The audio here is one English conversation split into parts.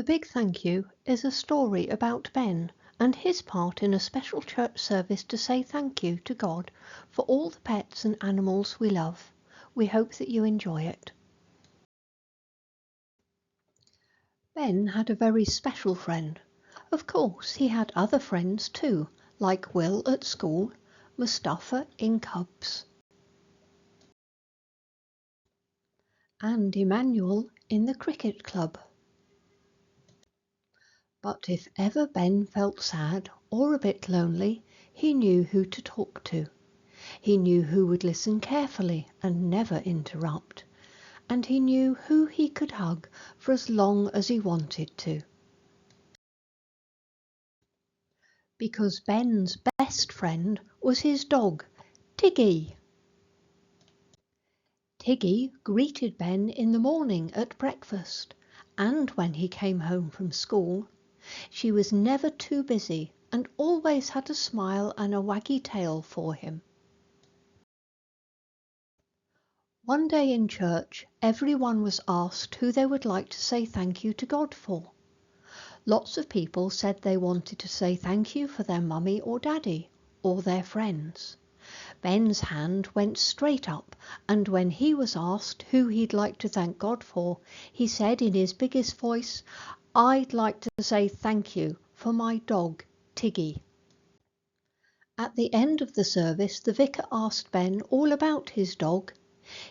The Big Thank You is a story about Ben and his part in a special church service to say thank you to God for all the pets and animals we love. We hope that you enjoy it. Ben had a very special friend. Of course, he had other friends too, like Will at school, Mustafa in Cubs, and Emmanuel in the cricket club. But if ever Ben felt sad or a bit lonely, he knew who to talk to. He knew who would listen carefully and never interrupt. And he knew who he could hug for as long as he wanted to. Because Ben's best friend was his dog, Tiggy. Tiggy greeted Ben in the morning at breakfast and when he came home from school. She was never too busy and always had a smile and a waggy tail for him. One day in church, everyone was asked who they would like to say thank you to God for. Lots of people said they wanted to say thank you for their mummy or daddy, or their friends. Ben's hand went straight up, and when he was asked who he'd like to thank God for, he said in his biggest voice, "I'd like to say thank you for my dog, Tiggy." At the end of the service, the vicar asked Ben all about his dog.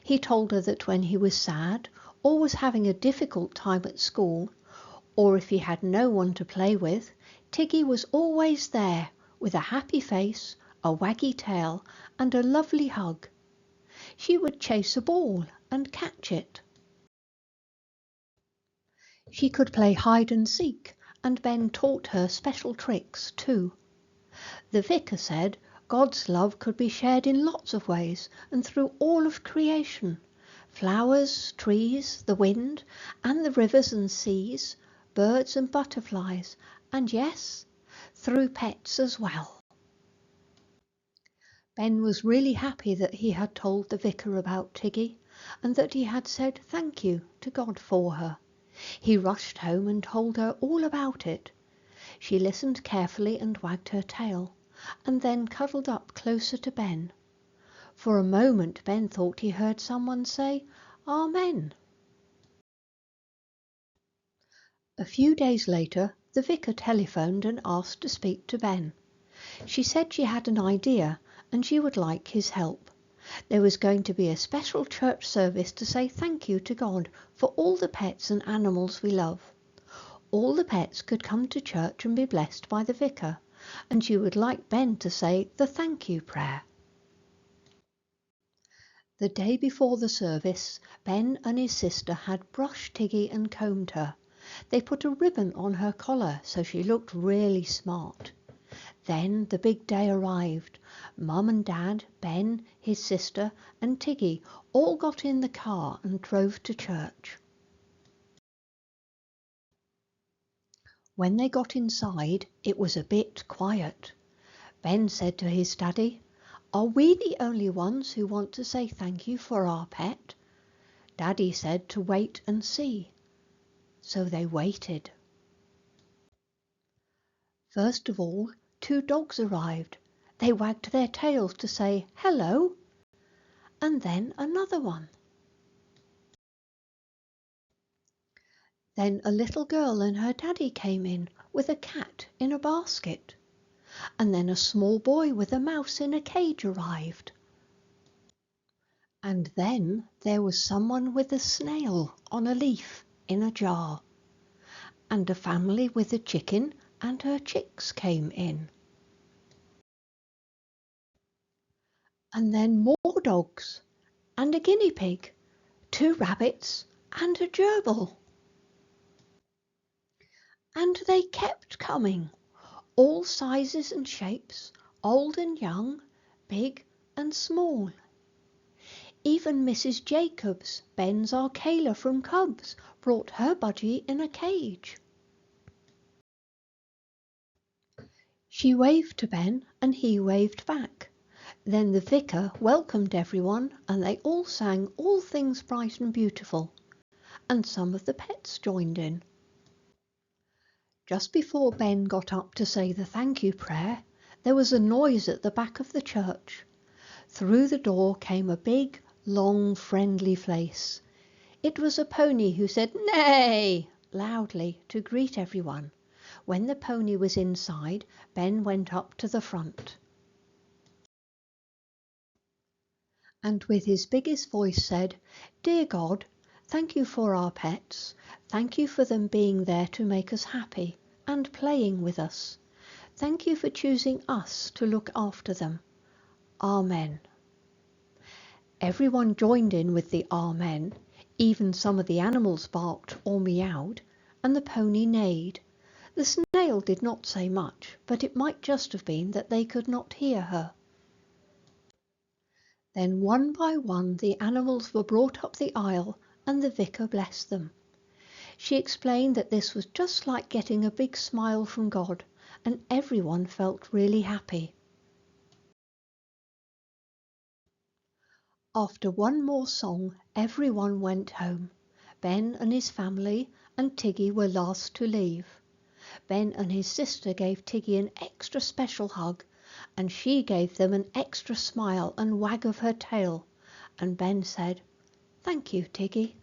He told her that when he was sad, or was having a difficult time at school, or if he had no one to play with, Tiggy was always there, with a happy face, a waggy tail, and a lovely hug. She would chase a ball and catch it. She could play hide and seek, and Ben taught her special tricks too. The vicar said God's love could be shared in lots of ways and through all of creation. Flowers, trees, the wind, and the rivers and seas, birds and butterflies, and yes, through pets as well. Ben was really happy that he had told the vicar about Tiggy and that he had said thank you to God for her. He rushed home and told her all about it. She listened carefully and wagged her tail, and then cuddled up closer to Ben. For a moment Ben thought he heard someone say, "Amen." A few days later, the vicar telephoned and asked to speak to Ben. She said she had an idea and she would like his help. There was going to be a special church service to say thank you to God for all the pets and animals we love. All the pets could come to church and be blessed by the vicar, and she would like Ben to say the thank you prayer. The day before the service, Ben and his sister had brushed Tiggy and combed her. They put a ribbon on her collar so she looked really smart. Then the big day arrived. Mum and Dad, Ben, his sister, and Tiggy all got in the car and drove to church. When they got inside, it was a bit quiet. Ben said to his daddy, "Are we the only ones who want to say thank you for our pet?" Daddy said to wait and see. So they waited. First of all, 2 dogs arrived. They wagged their tails to say hello, and then another one. Then a little girl and her daddy came in with a cat in a basket. And then a small boy with a mouse in a cage arrived. And then there was someone with a snail on a leaf in a jar. And a family with a chicken and her chicks came in. And then more dogs, and a guinea pig, 2 rabbits, and a gerbil. And they kept coming, all sizes and shapes, old and young, big and small. Even Mrs. Jacobs, Ben's Arcala from Cubs, brought her budgie in a cage. She waved to Ben and he waved back. Then the vicar welcomed everyone and they all sang All Things Bright and Beautiful. And some of the pets joined in. Just before Ben got up to say the thank you prayer, there was a noise at the back of the church. Through the door came a big, long, friendly face. It was a pony who said "Neigh" loudly to greet everyone. When the pony was inside, Ben went up to the front, and with his biggest voice said, "Dear God, thank you for our pets. Thank you for them being there to make us happy and playing with us. Thank you for choosing us to look after them. Amen." Everyone joined in with the Amen. Even some of the animals barked or meowed, and the pony neighed. The snail did not say much, but it might just have been that they could not hear her. Then one by one the animals were brought up the aisle, and the vicar blessed them. She explained that this was just like getting a big smile from God, and everyone felt really happy. After one more song, everyone went home. Ben and his family and Tiggy were last to leave. Ben and his sister gave Tiggy an extra special hug, and she gave them an extra smile and wag of her tail, and Ben said, "Thank you, Tiggy."